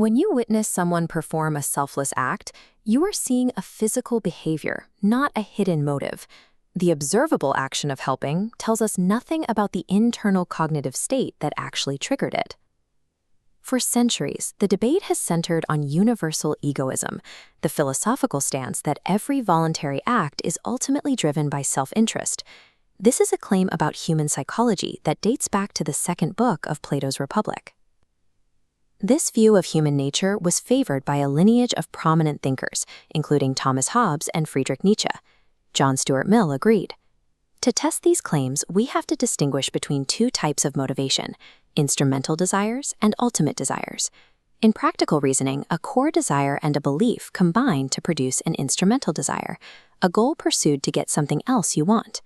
When you witness someone perform a selfless act, you are seeing a physical behavior, not a hidden motive. The observable action of helping tells us nothing about the internal cognitive state that actually triggered it. For centuries, the debate has centered on universal egoism, the philosophical stance that every voluntary act is ultimately driven by self-interest. This is a claim about human psychology that dates back to the second book of Plato's Republic. This view of human nature was favored by a lineage of prominent thinkers, including Thomas Hobbes and Friedrich Nietzsche. John Stuart Mill agreed. To test these claims, we have to distinguish between two types of motivation: instrumental desires and ultimate desires. In practical reasoning, a core desire and a belief combine to produce an instrumental desire, a goal pursued to get something else you want.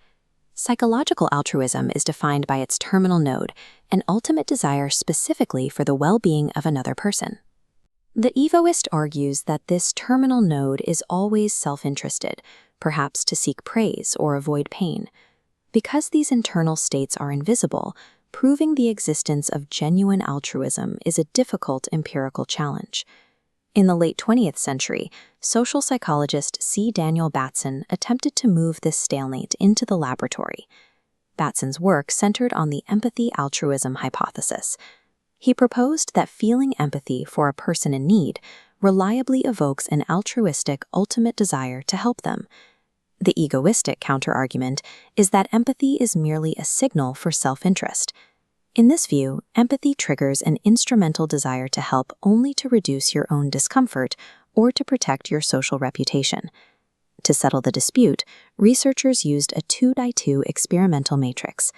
Psychological altruism is defined by its terminal node, an ultimate desire specifically for the well-being of another person. The egoist argues that this terminal node is always self-interested, perhaps to seek praise or avoid pain. Because these internal states are invisible, proving the existence of genuine altruism is a difficult empirical challenge. In the late 20th century, social psychologist C. Daniel Batson attempted to move this stalemate into the laboratory. Batson's work centered on the empathy-altruism hypothesis. He proposed that feeling empathy for a person in need reliably evokes an altruistic ultimate desire to help them. The egoistic counterargument is that empathy is merely a signal for self-interest. In this view, empathy triggers an instrumental desire to help only to reduce your own discomfort or to protect your social reputation. To settle the dispute, researchers used a 2x2 experimental matrix.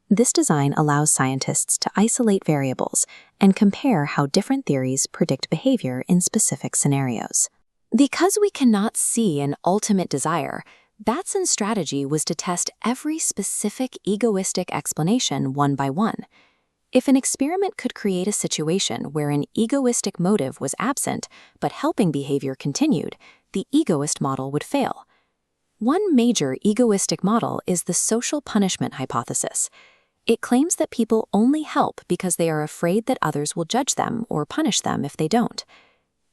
This design allows scientists to isolate variables and compare how different theories predict behavior in specific scenarios. Because we cannot see an ultimate desire, Batson's strategy was to test every specific egoistic explanation one by one. If an experiment could create a situation where an egoistic motive was absent but helping behavior continued, the egoist model would fail. One major egoistic model is the social punishment hypothesis. It claims that people only help because they are afraid that others will judge them or punish them if they don't.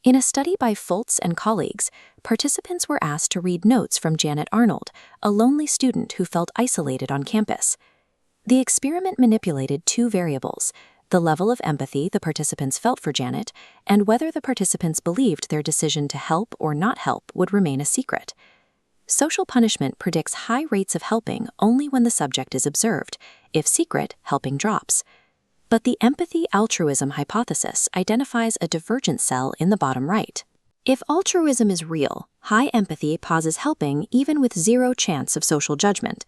In a study by Fultz and colleagues, participants were asked to read notes from Janet Arnold, a lonely student who felt isolated on campus. The experiment manipulated two variables: the level of empathy the participants felt for Janet, and whether the participants believed their decision to help or not help would remain a secret. Social punishment predicts high rates of helping only when the subject is observed. If secret, helping drops. But the empathy-altruism hypothesis identifies a divergent cell in the bottom right. If altruism is real, high empathy pauses helping even with zero chance of social judgment.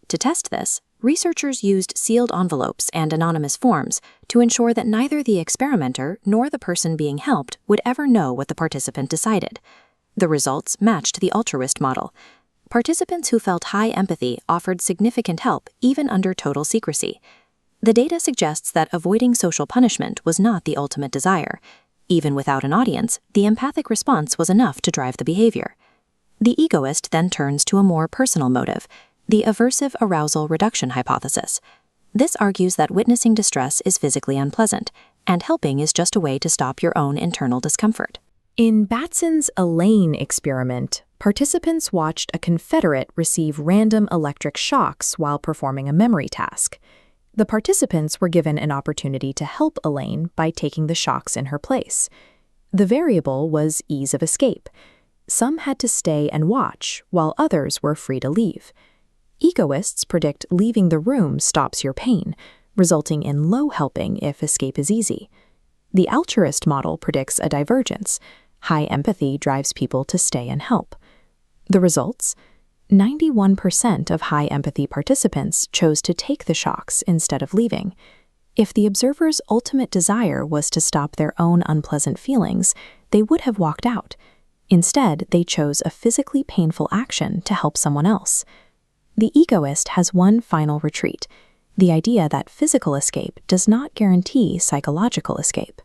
To test this, researchers used sealed envelopes and anonymous forms to ensure that neither the experimenter nor the person being helped would ever know what the participant decided. The results matched the altruist model. Participants who felt high empathy offered significant help even under total secrecy. The data suggests that avoiding social punishment was not the ultimate desire. Even without an audience, the empathic response was enough to drive the behavior. The egoist then turns to a more personal motive, the aversive arousal reduction hypothesis. This argues that witnessing distress is physically unpleasant, and helping is just a way to stop your own internal discomfort. In Batson's Elaine experiment, participants watched a Confederate receive random electric shocks while performing a memory task. The participants were given an opportunity to help Elaine by taking the shocks in her place. The variable was ease of escape. Some had to stay and watch, while others were free to leave. Egoists predict leaving the room stops your pain, resulting in low helping if escape is easy. The altruist model predicts a divergence. High empathy drives people to stay and help. The results? 91% of high empathy participants chose to take the shocks instead of leaving. If the observer's ultimate desire was to stop their own unpleasant feelings, they would have walked out. Instead, they chose a physically painful action to help someone else. The egoist has one final retreat: the idea that physical escape does not guarantee psychological escape.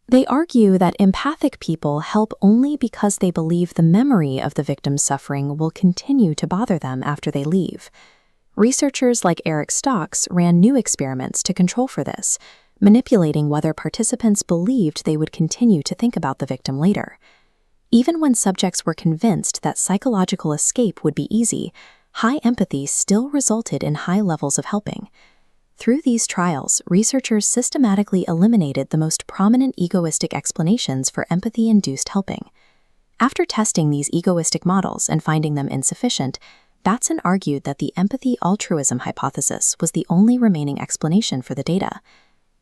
They argue that empathic people help only because they believe the memory of the victim's suffering will continue to bother them after they leave. Researchers like Eric Stocks ran new experiments to control for this. manipulating whether participants believed they would continue to think about the victim later. Even when subjects were convinced that psychological escape would be easy, high empathy still resulted in high levels of helping. Through these trials, researchers systematically eliminated the most prominent egoistic explanations for empathy-induced helping. After testing these egoistic models and finding them insufficient, Batson argued that the empathy-altruism hypothesis was the only remaining explanation for the data.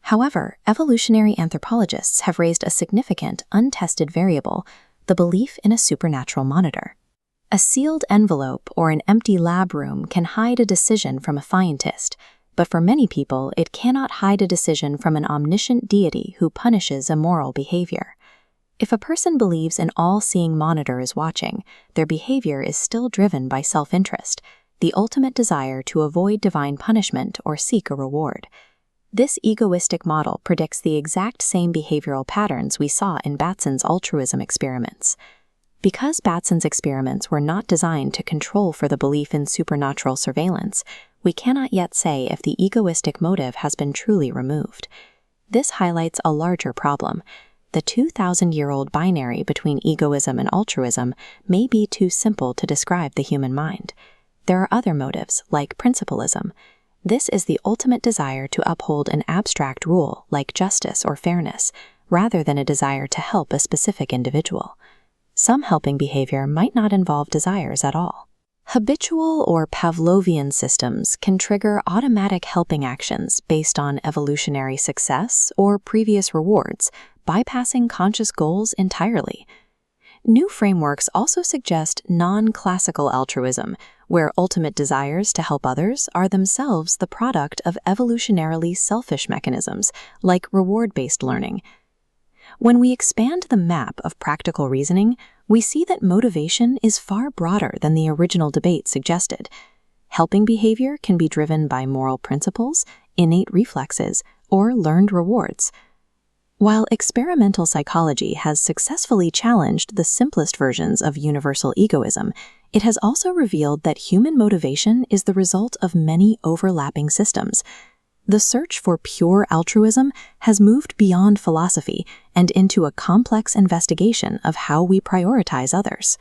However, evolutionary anthropologists have raised a significant, untested variable, the belief in a supernatural monitor. A sealed envelope or an empty lab room can hide a decision from a scientist, but for many people it cannot hide a decision from an omniscient deity who punishes immoral behavior. If a person believes an all-seeing monitor is watching, their behavior is still driven by self-interest, the ultimate desire to avoid divine punishment or seek a reward. This egoistic model predicts the exact same behavioral patterns we saw in Batson's altruism experiments. Because Batson's experiments were not designed to control for the belief in supernatural surveillance, we cannot yet say if the egoistic motive has been truly removed. This highlights a larger problem. The 2,000-year-old binary between egoism and altruism may be too simple to describe the human mind. There are other motives, like principalism. This is the ultimate desire to uphold an abstract rule, like justice or fairness, rather than a desire to help a specific individual. Some helping behavior might not involve desires at all. Habitual or Pavlovian systems can trigger automatic helping actions based on evolutionary success or previous rewards, bypassing conscious goals entirely. New frameworks also suggest non-classical altruism, where ultimate desires to help others are themselves the product of evolutionarily selfish mechanisms, like reward-based learning. When we expand the map of practical reasoning, we see that motivation is far broader than the original debate suggested. Helping behavior can be driven by moral principles, innate reflexes, or learned rewards. While experimental psychology has successfully challenged the simplest versions of universal egoism, it has also revealed that human motivation is the result of many overlapping systems. The search for pure altruism has moved beyond philosophy and into a complex investigation of how we prioritize others.